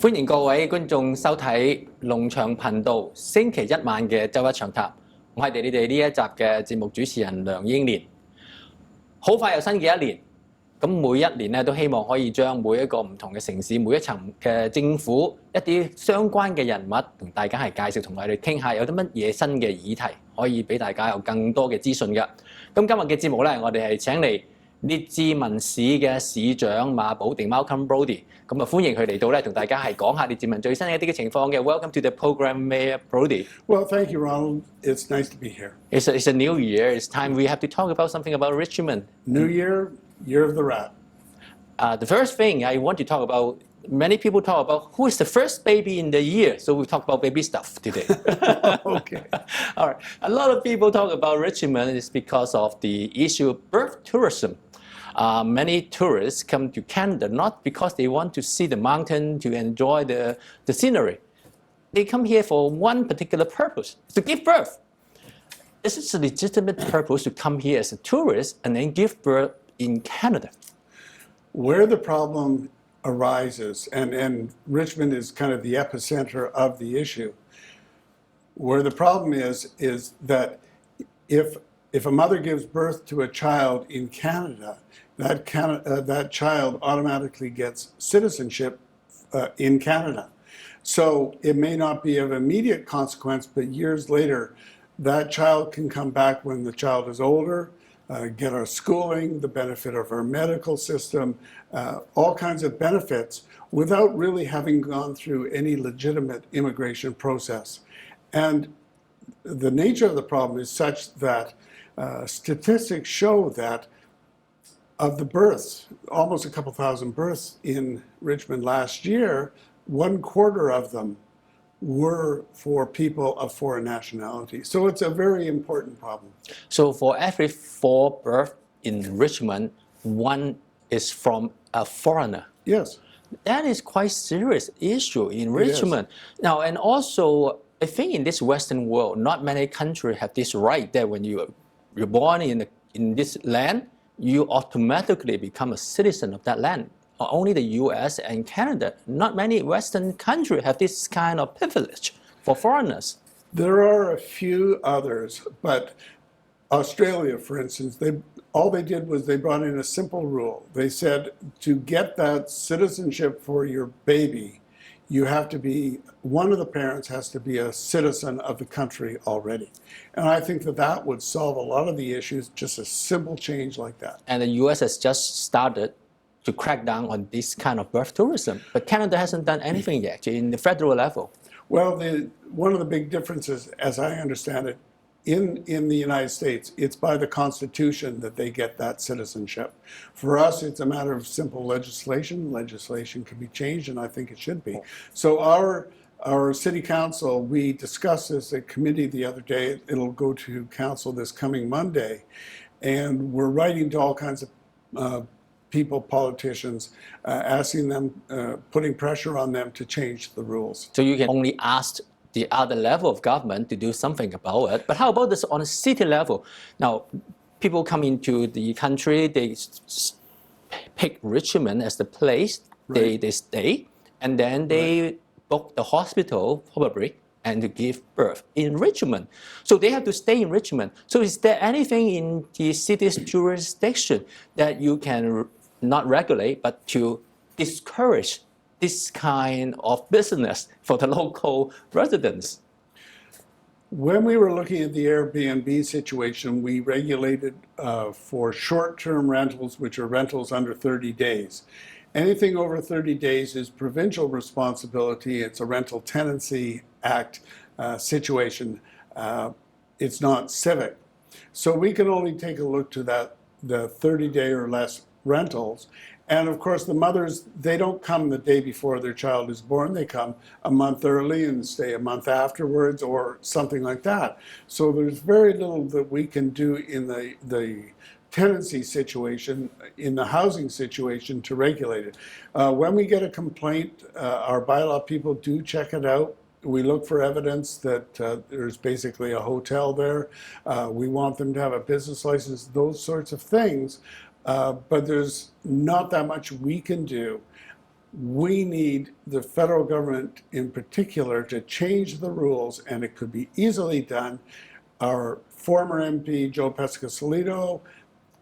歡迎各位觀眾收睇農場頻道星期一晚嘅周一長談。我係你哋呢一集嘅節目主持人梁英年。好快又新嘅一年，咁每一年咧都希望可以將每一個唔同嘅城市、每一層嘅政府一啲相關嘅人物同大家係介紹，同我哋傾下有啲乜嘢新嘅議題可以俾大家有更多嘅資訊嘅。咁今日嘅節目咧，我哋係請嚟列治文市嘅市長馬保定 Malcolm Brodie， 咁啊歡迎佢嚟到咧，同大家係講下列治文最新一啲嘅情況嘅。Welcome to the program, Mayor Brodie. Well, thank you, Ronald. It's nice to be here. It's a new year. It's time we have to talk about something about Richmond. New year, year of the rat. The first thing I want to talk about, many people talk about who is the first baby in the year. So we talk about baby stuff today. Okay. All right. A lot of people talk about Richmond is because of the issue of birth tourism. Many tourists come to Canada not because they want to see the mountain, to enjoy the scenery. They come here for one particular purpose, to give birth. Is it a legitimate purpose to come here as a tourist and then give birth in Canada? Where the problem arises, and Richmond is kind of the epicenter of the issue, where the problem is that if a mother gives birth to a child in Canada, that child automatically gets citizenship in Canada. So it may not be of immediate consequence, but years later, that child can come back when the child is older, get our schooling, the benefit of our medical system, all kinds of benefits without really having gone through any legitimate immigration process. And the nature of the problem is such that statistics show that of the births, almost a couple thousand births in Richmond last year, 1/4 of them were for people of foreign nationality. So it's a very important problem. So for every 4 births in Richmond, 1 is from a foreigner. Yes. That is quite serious issue in Richmond. Now, and also, I think in this Western world, not many countries have this right that when you're born in this land, you automatically become a citizen of that land. Only the US and Canada, not many Western countries have this kind of privilege for foreigners. There are a few others, but Australia, for instance, all they did was they brought in a simple rule. They said to get that citizenship for your baby, you have to be, one of the parents has to be a citizen of the country already. And I think that would solve a lot of the issues, just a simple change like that. And the US has just started to crack down on this kind of birth tourism, but Canada hasn't done anything yet in the federal level. Well, one of the big differences, as I understand it, in the United States, it's by the Constitution that they get that citizenship. For us, it's a matter of simple legislation. Legislation can be changed, and I think it should be. So our city council, we discussed this at committee the other day. It'll go to council this coming Monday, and we're writing to all kinds of people, politicians, asking them, putting pressure on them to change the rules. So you can only ask the other level of government to do something about it. But how about this on a city level? Now, people come into the country, they pick Richmond as the place they stay, and then they book the hospital, probably, and to give birth in Richmond. So they have to stay in Richmond. So is there anything in the city's jurisdiction that you can not regulate, but to discourage this kind of business for the local residents? When we were looking at the Airbnb situation, we regulated for short-term rentals, which are rentals under 30 days. Anything over 30 days is provincial responsibility. It's a Rental Tenancy Act situation. It's not civic. So we can only take a look to the 30-day or less rentals. And of course, the mothers, they don't come the day before their child is born. They come a month early and stay a month afterwards or something like that. So there's very little that we can do in the tenancy situation, in the housing situation, to regulate it. When we get a complaint, our bylaw people do check it out. We look for evidence that there's basically a hotel there. We want them to have a business license, those sorts of things. But there's not that much we can do we need the federal government in particular to change the rules, and it could be easily done. Our former MP, Joe Pescasolido,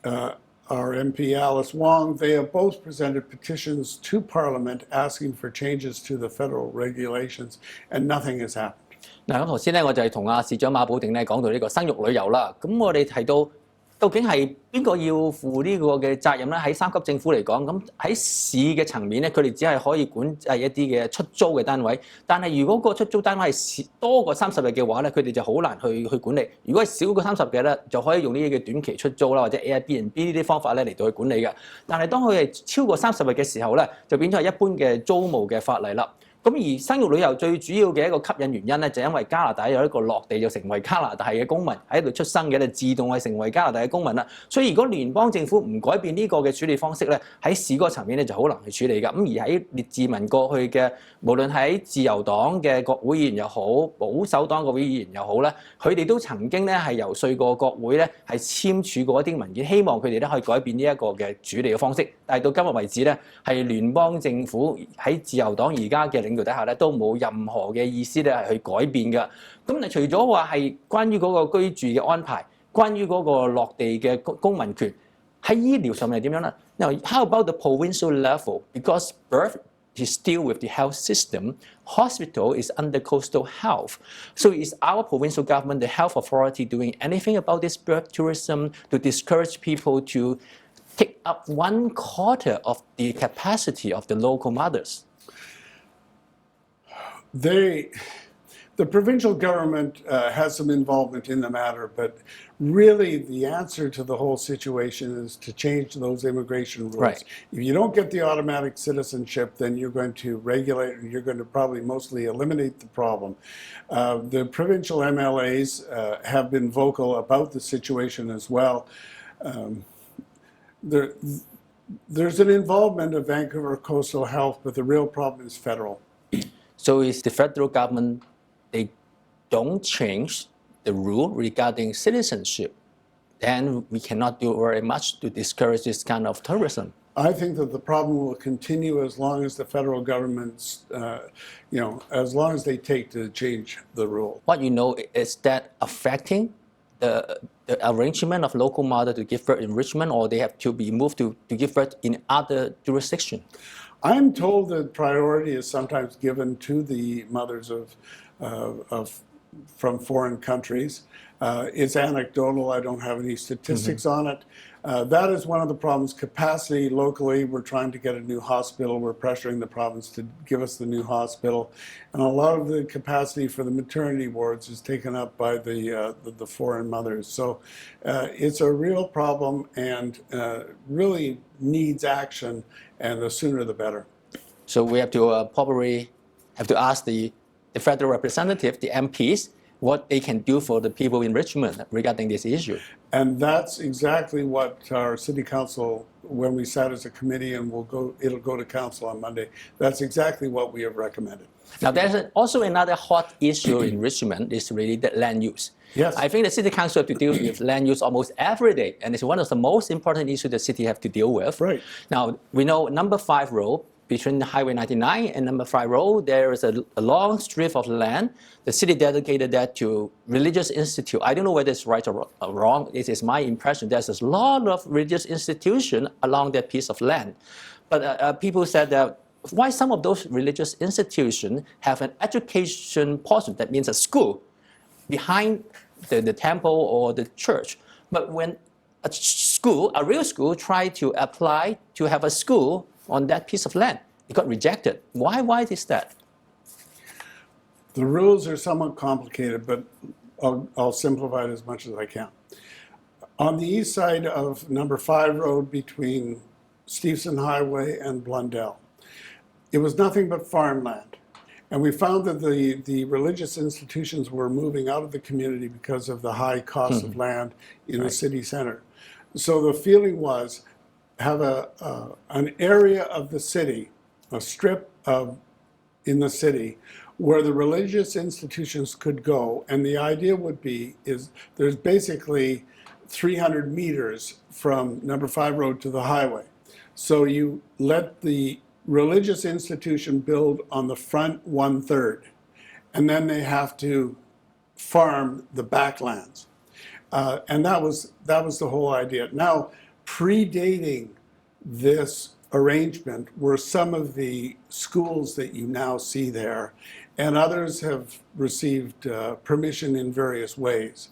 our MP, Alice Wong, they have both presented petitions to Parliament asking for changes to the federal regulations, and nothing has happened. 嗱，咁頭先咧我就係同阿市長馬保定咧講到呢個生育旅遊啦。咁我哋提到究竟係邊個要負呢個嘅責任咧？喺三級政府嚟講，咁喺市嘅層面咧，佢哋只係可以管制一啲嘅出租嘅單位。但係如果個出租單位係多過30日嘅話咧，佢哋就好難去管理。如果係少過30日咧，就可以用呢啲嘅短期出租啦，或者 Airbnb 呢啲方法咧嚟到去管理嘅。但係當佢係超過30日嘅時候咧，就變咗係一般嘅租務嘅法例啦。咁而生育旅遊最主要嘅一個吸引原因咧，就因為加拿大有一個落地就成為加拿大嘅公民喺度出生嘅，就自動係成為加拿大嘅公民啦。所以如果聯邦政府唔改變呢個嘅處理方式咧，喺市嗰個層面咧就好難去處理㗎。咁而喺列治文過去嘅，無論喺自由黨嘅國會議員又好，保守黨國會議員又好咧，佢哋都曾經咧係遊說過國會咧係簽署過一啲文件，希望佢哋咧可以改變呢一個嘅處理嘅方式。但係到今日為止咧，係聯邦政府喺自由黨而家嘅領導底下咧，都冇任何嘅意思咧係去改變嘅。咁你除咗話係關於嗰個居住嘅安排，關於嗰個落地嘅公民權，喺醫療上面係點樣咧？Now, how about the provincial level? Because birth is still with the health system, hospital is under coastal health. So is our provincial government, the health authority, doing anything about this birth tourism to discourage people to take up 1/4 of the capacity of the local mothers? The provincial government has some involvement in the matter, but really the answer to the whole situation is to change those immigration rules. Right. If you don't get the automatic citizenship, then you're going to regulate, and you're going to probably mostly eliminate the problem. The provincial MLAs have been vocal about the situation as well. There's an involvement of Vancouver Coastal Health, but the real problem is federal. So is the federal government, they don't change the rule regarding citizenship, then we cannot do very much to discourage this kind of tourism. I think that the problem will continue as long as the federal governments, as long as they take to change the rule. What you know is that affecting the arrangement of local mother to give birth in Richmond, or they have to be moved to give birth in other jurisdiction? I'm told that priority is sometimes given to the mothers from foreign countries. It's anecdotal. I don't have any statistics on it. That is one of the problems. Capacity locally, we're trying to get a new hospital. We're pressuring the province to give us the new hospital. And a lot of the capacity for the maternity wards is taken up by the foreign mothers. So it's a real problem and really needs action, and the sooner the better. So we have to probably have to ask the federal representative, the MPs, what they can do for the people in Richmond regarding this issue. And that's exactly what our city council, when we sat as a committee, and it'll go to council on Monday, that's exactly what we have recommended. Now there's also another hot issue in Richmond is related land use. Yes. I think the city council have to deal with land use almost every day, and it's one of the most important issues the city have to deal with. Right. Now we know number 5 road, between Highway 99 and number 5 road, there is a long strip of land. The city dedicated that to religious institute. I don't know whether it's right or wrong. It is my impression. There's a lot of religious institution along that piece of land. But people said that why some of those religious institutions have an education portion, that means a school, behind the temple or the church. But when a real school tried to apply to have a school on that piece of land, it got rejected. Why is that? The rules are somewhat complicated, but I'll simplify it as much as I can. On the east side of number 5 road between Stevenson Highway and Blundell, it was nothing but farmland. And we found that the religious institutions were moving out of the community because of the high cost of land in the city center. So the feeling was, have an area of the city, a strip in the city where the religious institutions could go, and the idea would be is there's basically 300 meters from number 5 road to the highway. So you let the religious institution build on the front 1/3, and then they have to farm the backlands. And that was the whole idea. Now, predating this arrangement were some of the schools that you now see there, and others have received permission in various ways.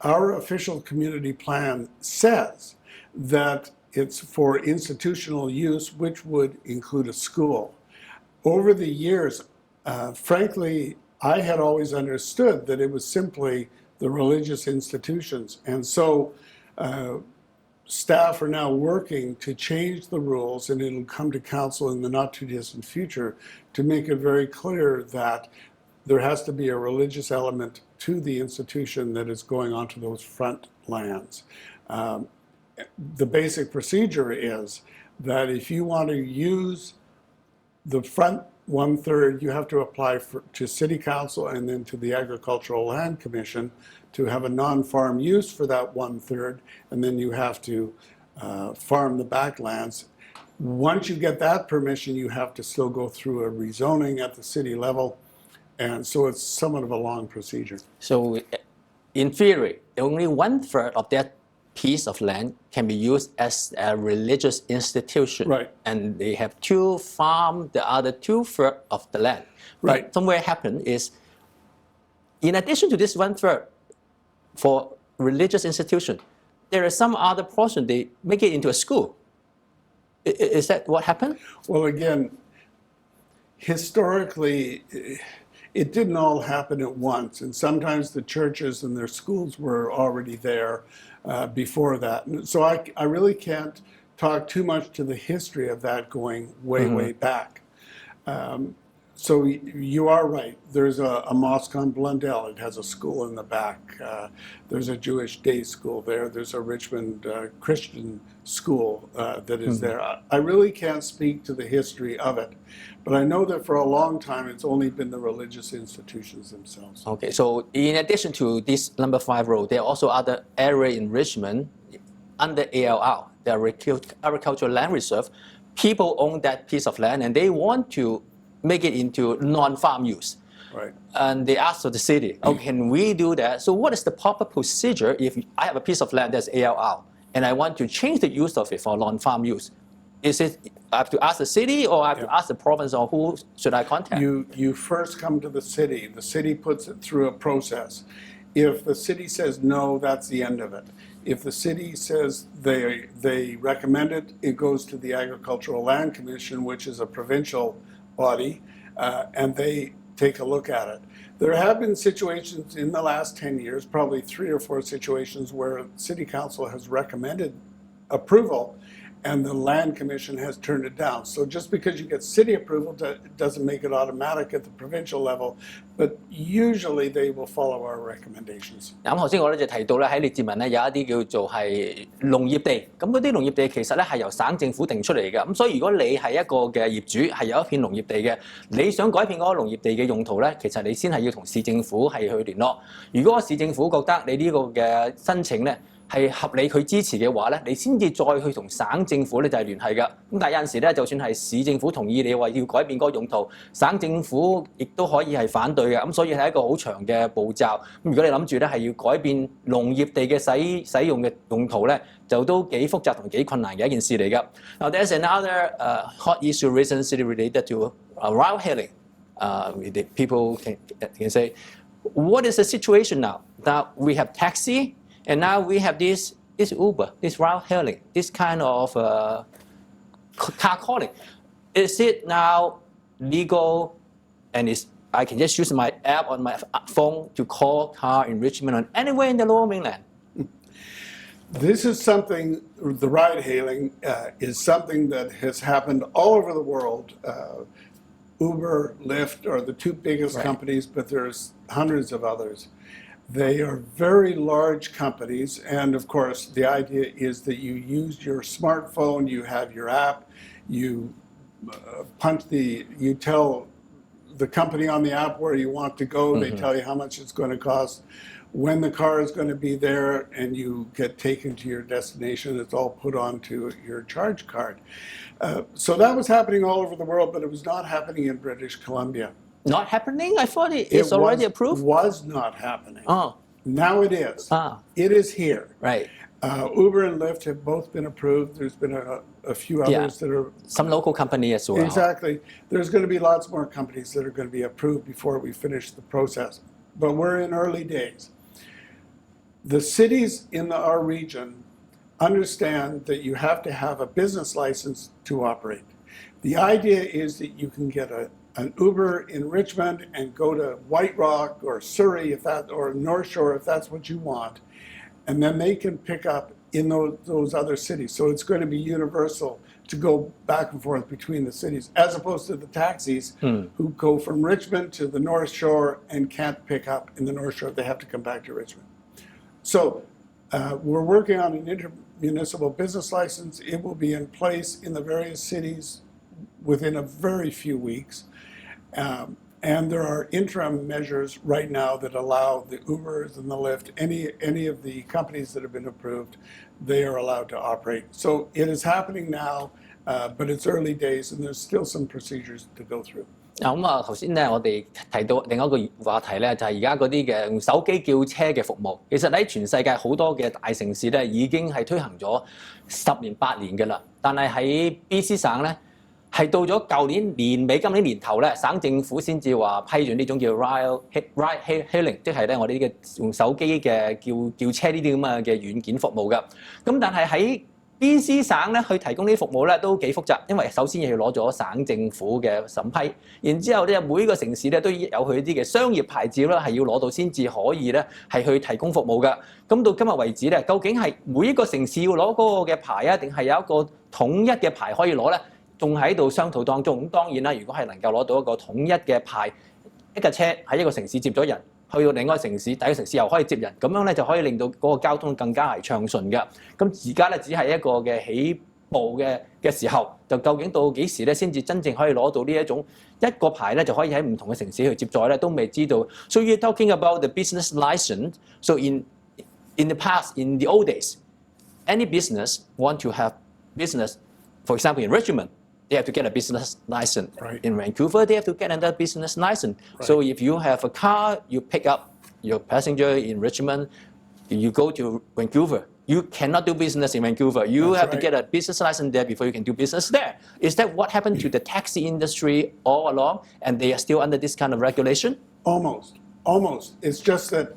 Our official community plan says that it's for institutional use, which would include a school. Over the years, frankly, I had always understood that it was simply the religious institutions. And so staff are now working to change the rules, and it'll come to council in the not too distant future to make it very clear that there has to be a religious element to the institution that is going onto those front lands. The basic procedure is that if you want to use the front 1/3, you have to apply to City Council and then to the Agricultural Land Commission to have a non-farm use for that 1/3, and then you have to farm the backlands. Once you get that permission, you have to still go through a rezoning at the city level, and so it's somewhat of a long procedure. So in theory, only 1/3 of that piece of land can be used as a religious institution. Right. And they have to farm the other 2/3 of the land. Right. But somewhere happen is, in addition to this 1/3 for religious institution, there is some other portion, they make it into a school. Is that what happened? Well, again, historically, it didn't all happen at once, and sometimes the churches and their schools were already there before that. And so I really can't talk too much to the history of that going way back. So you are right. There's a mosque on Blundell. It has a school in the back. There's a Jewish day school there. There's a Richmond Christian school that is there. I really can't speak to the history of it, but I know that for a long time it's only been the religious institutions themselves. Okay, so in addition to this number 5 road, there are also other areas in Richmond under ALR, the Agricultural Land Reserve. People own that piece of land and they want to make it into non-farm use. Right. And they ask of the city, oh, can we do that? So what is the proper procedure if I have a piece of land that's ALR and I want to change the use of it for non-farm use? Is it, I have to ask the city or I have to ask the province, or who should I contact? You first come to the city puts it through a process. If the city says no, that's the end of it. If the city says they recommend it, it goes to the Agricultural Land Commission, which is a provincial body, and they take a look at it. There have been situations in the last 10 years, probably 3 or 4 situations, where City Council has recommended approval and the Land Commission has turned it down. So just because you get city approval doesn't make it automatic at the provincial level, but usually they will follow our recommendations. 咁頭先我咧就提到咧喺列治文咧有一啲叫做係農業地，咁嗰啲農業地其實咧係由省政府定出嚟嘅，咁所以如果你係一個嘅業主係有一片農業地嘅，你想改變嗰個農業地嘅用途咧，其實你先係要同市政府係去聯絡。如果市政府覺得你呢個嘅申請咧，係合理佢支持嘅話咧，你先至再去同省政府咧就係聯繫㗎。咁但係有陣時咧，就算係市政府同意你話要改變嗰個用途，省政府亦都可以係反對嘅。咁所以係一個好長嘅步驟。咁如果你諗住咧係要改變農業地嘅使用嘅用途咧，就都幾複雜同幾困難嘅一件事嚟㗎。Now there's another hot issue recently related to ride hailing. People can say, what is the situation now? Now we have taxi. And now we have this Uber, this ride hailing, this kind of car calling. Is it now legal? And I can just use my app on my phone to call car in Richmond or anywhere in the Lower Mainland. This is something, the ride hailing is something that has happened all over the world. Uber, Lyft are the 2 biggest companies, but there's hundreds of others. They are very large companies, and of course the idea is that you use your smartphone, you have your app, you you tell the company on the app where you want to go. They tell you how much it's going to cost, when the car is going to be there, and you get taken to your destination. It's all put onto your charge card. So that was happening all over the world, but it was not happening in British Columbia. Not happening? I thought it's already approved. It was not happening. Oh. Now it is. Ah. It is here. Right. Uber and Lyft have both been approved. There's been a few others that are... Some local company as well. Exactly. There's going to be lots more companies that are going to be approved before we finish the process. But we're in early days. The cities in our region understand that you have to have a business license to operate. The idea is that you can get an Uber in Richmond and go to White Rock or Surrey or North Shore if that's what you want, and then they can pick up in those other cities. So it's going to be universal to go back and forth between the cities, as opposed to the taxis who go from Richmond to the North Shore and can't pick up in the North Shore. They have to come back to Richmond. So we're working on an intermunicipal business license. It will be in place in the various cities within a very few weeks. And there are interim measures right now that allow the Ubers and the Lyft, any of the companies that have been approved, they are allowed to operate. So it is happening now, but it's early days and there's still some procedures to go through. 咁頭先咧，我哋提到另一個話題咧，就係而家嗰啲嘅用手機叫車嘅服務。其實喺全世界好多嘅大城市咧，已經係推行咗10年8年嘅啦。但係喺 BC 省咧，係到咗舊年年尾、今年年頭咧，省政府先至話批准呢種叫 ride hailing， 即係咧我哋呢個用手機嘅叫車呢啲咁嘅軟件服務㗎。咁但係喺BC 省咧去提供呢啲服務咧都幾複雜，因為首先要攞咗省政府嘅審批，然之後咧每個城市咧都有佢啲嘅商業牌照啦，係要攞到先至可以咧係去提供服務㗎。咁到今日為止咧，究竟係每一個城市要攞嗰個嘅牌啊，定係有一個統一嘅牌可以攞咧？仲喺度商討當中。咁當然啦，如果係能夠攞到一個統一嘅牌，一架車喺一個城市接咗人，去到另一個城市，第一個城市又可以接人，咁樣咧就可以令到嗰個交通更加係暢順嘅。咁而家咧只係一個嘅起步嘅時候，就究竟到幾時咧先至真正可以攞到呢一種一個牌咧就可以喺唔同嘅城市去接載咧，都未知道。So you're talking about the business license. So in the past, in the old days, any business want to have business, for example in Richmond, they have to get a business license. Right. In Vancouver, they have to get another business license. Right. So if you have a car, you pick up your passenger in Richmond, you go to Vancouver. You cannot do business in Vancouver. You have to get a business license there before you can do business there. Is that what happened to the taxi industry all along, and they are still under this kind of regulation? Almost. It's just that,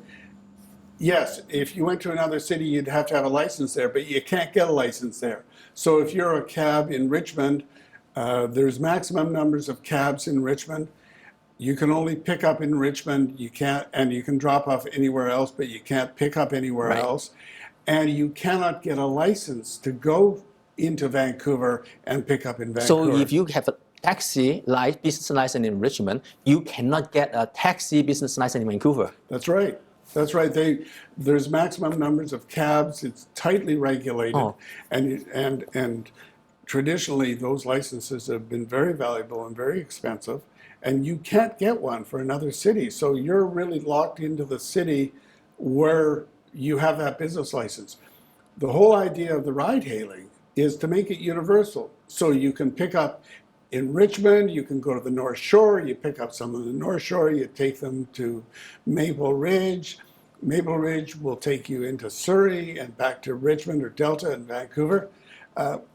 yes, if you went to another city, you'd have to have a license there, but you can't get a license there. So if you're a cab in Richmond, there's maximum numbers of cabs in Richmond. You can only pick up in Richmond. You can't, and you can drop off anywhere else, but you can't pick up anywhere else. And you cannot get a license to go into Vancouver and pick up in Vancouver. So if you have a taxi business license in Richmond, you cannot get a taxi business license in Vancouver. That's right. That's right. There's maximum numbers of cabs. It's tightly regulated, and traditionally those licenses have been very valuable and very expensive, and you can't get one for another city. So you're really locked into the city where you have that business license. The whole idea of the ride hailing is to make it universal. So you can pick up in Richmond, you can go to the North Shore, you pick up some of the North Shore, you take them to Maple Ridge. Maple Ridge will take you into Surrey and back to Richmond or Delta and Vancouver.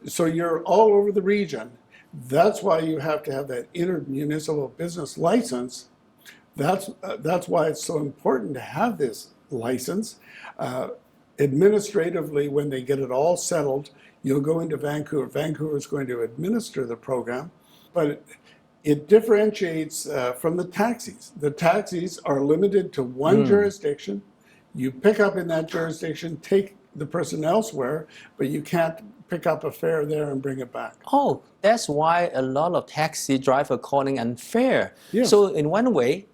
So you're all over the region. That's why you have to have that intermunicipal business license. That's why it's so important to have this license. Administratively, when they get it all settled, you'll go into Vancouver. Vancouver is going to administer the program, but it differentiates from the taxis. The taxis are limited to one jurisdiction. You pick up in that jurisdiction, take the person elsewhere, but you can't pick up a fare there and bring it back. Oh, that's why a lot of taxi drivers calling unfair. Yes. So in one way,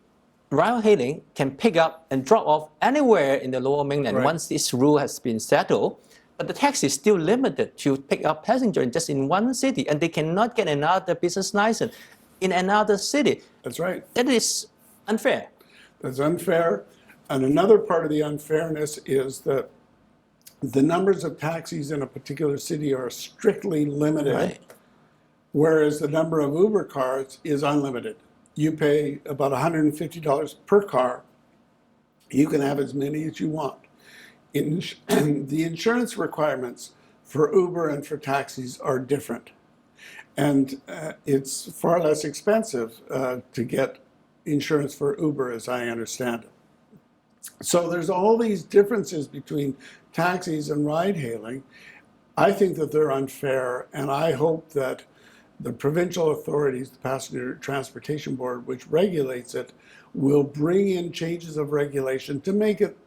ride hailing can pick up and drop off anywhere in the Lower Mainland once this rule has been settled. But the taxi is still limited to pick up passengers just in one city, and they cannot get another business license. in another city. That's right. That is unfair. That's unfair. And another part of the unfairness is that the numbers of taxis in a particular city are strictly limited, Right. whereas the number of Uber cars is unlimited. You pay about $150 per car. You can have as many as you want. The insurance requirements for Uber and for taxis are different. And it's far less expensive to get insurance for Uber, as I understand it. So there's all these differences between taxis and ride hailing. I think that they're unfair, and I hope that the provincial authorities, the Passenger Transportation Board, which regulates it, will bring in changes of regulation to make it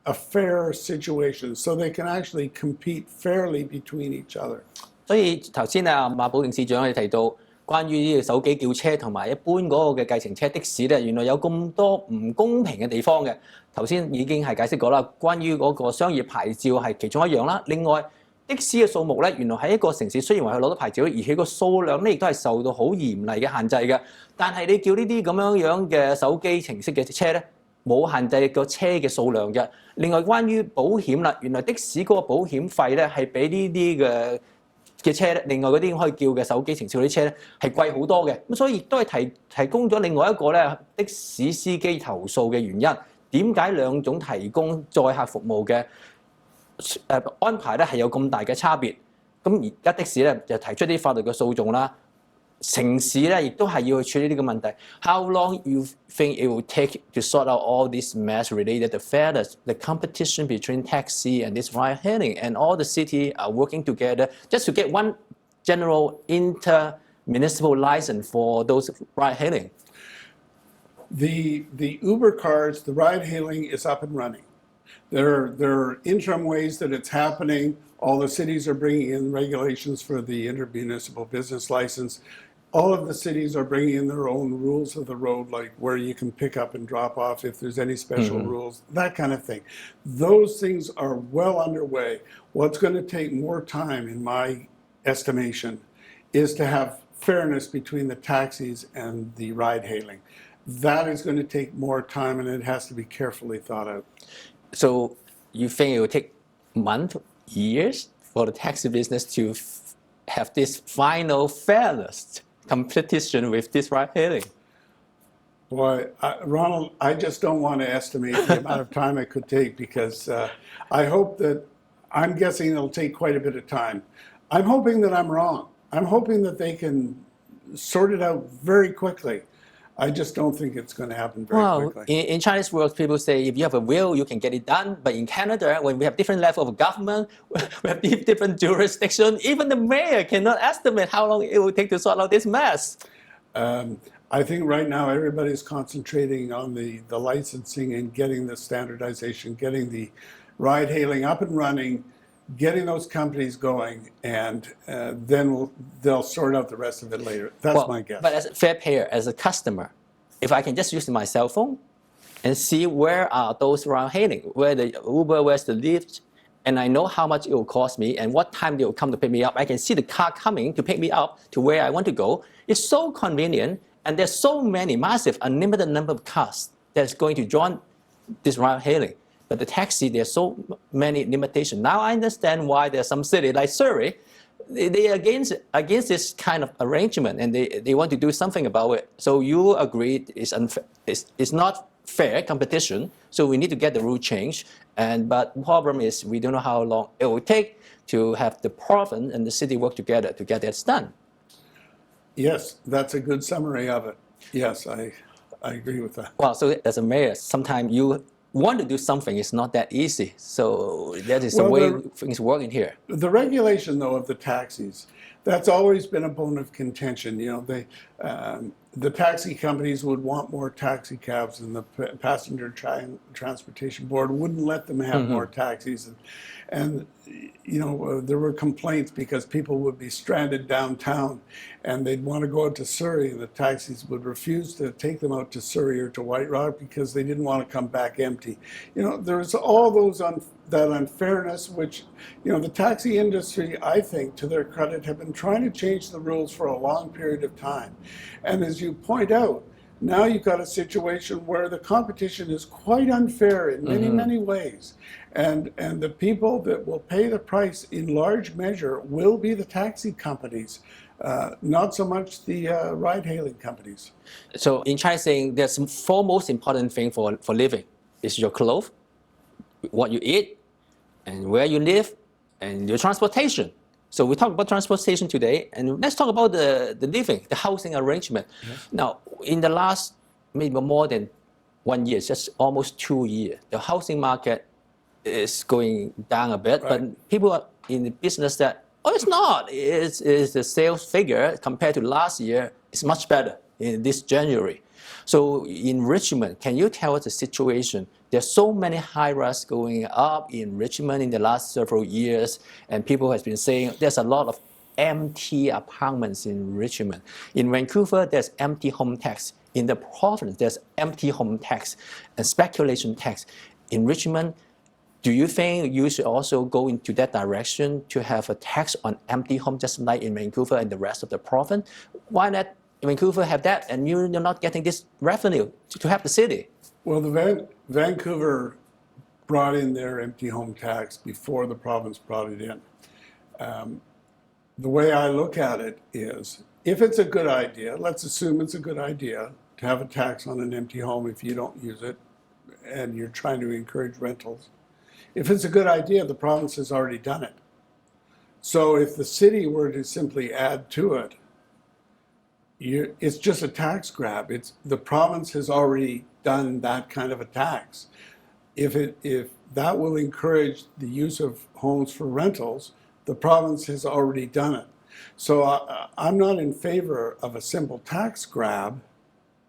a fair situation so they can actually compete fairly between each other. 所以頭先啊，馬保定市長你提到關於呢個手機叫車同埋一般嗰個嘅計程車的士咧，原來有咁多唔公平嘅地方嘅。頭先已經係解釋過啦，關於嗰個商業牌照係其中一樣啦。另外的士嘅數目咧，原來喺一個城市雖然話佢攞到牌照，而且個數量咧亦都係受到好嚴厲嘅限制嘅。但係你叫呢啲咁樣嘅手機程式嘅車咧，冇限制個車嘅數量嘅。另外關於保險啦，原來的士嗰個保險費咧係比呢啲嘅車咧，另外嗰啲可以叫嘅手機程式嗰啲車咧係貴好多嘅。咁所以亦都係提供咗另外一個咧的士司機投訴嘅原因。點解兩種提供載客服務嘅安排咧係有咁大嘅差別？咁而家的士咧就提出啲法律嘅訴訟啦。城市咧亦都係要去處理呢個問題。How long you think it will take to sort out all this mess related to fairness, the competition between taxi and this ride hailing, and all the city are working together just to get one general inter-municipal license for those ride hailing? The Uber cars, the ride hailing is up and running. There are interim ways that it's happening. All the cities are bringing in regulations for the intermunicipal business license. All of the cities are bringing in their own rules of the road, like where you can pick up and drop off if there's any special rules, that kind of thing. Those things are well underway. What's going to take more time, in my estimation, is to have fairness between the taxis and the ride hailing. That is going to take more time, and it has to be carefully thought out. So you think it will take months, years for the taxi business to have this final fairness competition with this ride hailing? Boy, Ronald, I just don't want to estimate the amount of time it could take because I hope that, I'm guessing it'll take quite a bit of time. I'm hoping that I'm wrong. I'm hoping that they can sort it out very quickly. I just don't think it's going to happen very quickly. In Chinese world, people say if you have a will, you can get it done. But in Canada, when we have different level of government, we have different jurisdiction, even the mayor cannot estimate how long it will take to sort out this mess. I think right now everybody's concentrating on the licensing and getting the standardization, getting the ride hailing up and running, getting those companies going, and then they'll sort out the rest of it later. That's my guess. But as a fair payer, as a customer, if I can just use my cell phone and see where are those ride hailing, where the Uber, where's the Lyft, and I know how much it will cost me and what time they will come to pick me up. I can see the car coming to pick me up to where I want to go. It's so convenient, and there's so many massive, unlimited number of cars that's going to join this ride hailing. But the taxi, there's so many limitations. Now I understand why there's some city like Surrey, they are against this kind of arrangement, and they want to do something about it. So you agree it's not fair competition, so we need to get the rule changed. But the problem is we don't know how long it will take to have the province and the city work together to get that done. Yes, that's a good summary of it. Yes, I agree with that. Well, so as a mayor, sometimes you want to do something, it's not that easy. So that is the way things work in here. The regulation, though, of the taxis, that's always been a bone of contention. You know, the taxi companies would want more taxi cabs, and the Passenger Transportation Board wouldn't let them have more taxis. And you know, there were complaints because people would be stranded downtown and they'd want to go out to Surrey, and the taxis would refuse to take them out to Surrey or to White Rock because they didn't want to come back empty. You know, there's all those that unfairness, which, you know, the taxi industry, I think, to their credit, have been trying to change the rules for a long period of time. And as you point out, now you've got a situation where the competition is quite unfair in many, many ways. And the people that will pay the price in large measure will be the taxi companies, not so much the ride-hailing companies. So in China saying there's four most important things for living. It's your clothes, what you eat, and where you live, and your transportation. So we talk about transportation today, and let's talk about the living, the housing arrangement. Yes. Now, in the last maybe more than 1 year, just almost 2 years, the housing market is going down a bit, right. But people are in the business that, oh, it's not. It's the sales figure compared to last year is much better in this January. So in Richmond, can you tell us the situation? There's so many high-rise going up in Richmond in the last several years, and people have been saying there's a lot of empty apartments in Richmond. In Vancouver, there's empty home tax. In the province, there's empty home tax and speculation tax. In Richmond, do you think you should also go into that direction to have a tax on empty home, just like in Vancouver and the rest of the province? Why not Vancouver have that and you're not getting this revenue to help the city? Well, Vancouver brought in their empty home tax before the province brought it in. The way I look at it is, if it's a good idea, let's assume it's a good idea to have a tax on an empty home if you don't use it and you're trying to encourage rentals. If it's a good idea, the province has already done it. So if the city were to simply add to it, it's just a tax grab. The province has already done that kind of a tax. If that will encourage the use of homes for rentals, the province has already done it. So I'm not in favor of a simple tax grab,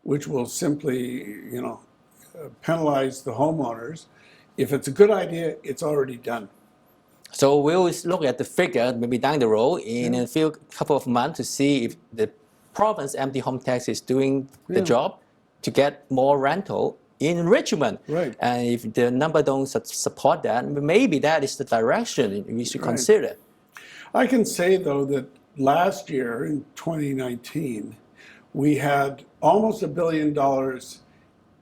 which will simply, penalize the homeowners. If it's a good idea, it's already done. So we'll look at the figure maybe down the road in a couple of months to see if the province empty home tax is doing the job to get more rental in Richmond. Right. And if the number don't support that, maybe that is the direction we should consider. I can say, though, that last year in 2019, we had almost $1 billion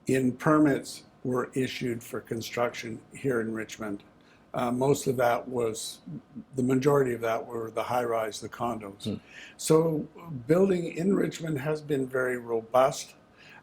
in permits were issued for construction here in Richmond. Most of that the majority of that were the high-rise, the condos. So building in Richmond has been very robust.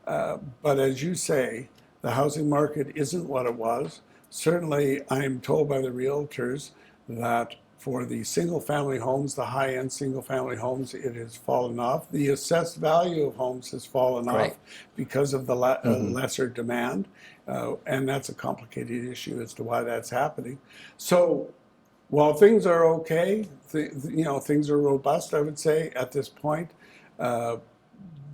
But as you say, the housing market isn't what it was. Certainly, I am told by the realtors that for the single-family homes, the high-end single-family homes, it has fallen off. The assessed value of homes has fallen off because of the lesser demand. And that's a complicated issue as to why that's happening. So while things are okay, things are robust, I would say, at this point.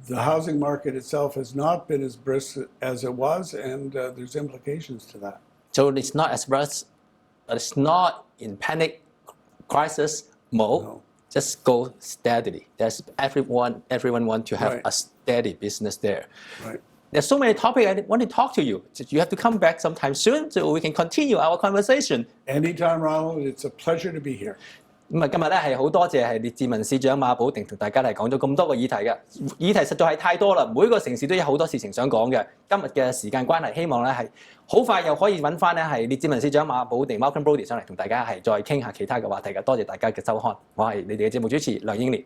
The housing market itself has not been as brisk as it was, and there's implications to that. So it's not as brisk, but it's not in panic crisis mode. No. Just go steadily. Everyone wants to have a steady business there. Right. There's so many topics I want to talk to you. You have to come back sometime soon so we can continue our conversation. Anytime, Ronald. It's a pleasure to be here. 咁啊，今日咧係好多謝係列治文市長馬寶定同大家嚟講咗咁多個議題嘅，議題實在係太多啦，每個城市都有好多事情想講嘅。今日嘅時間關係，希望咧係好快又可以揾翻咧係列治文市長馬寶定 Brodie 上嚟同大家係再傾下其他嘅話題嘅。多謝大家嘅收看，我係你哋嘅節目主持梁英年。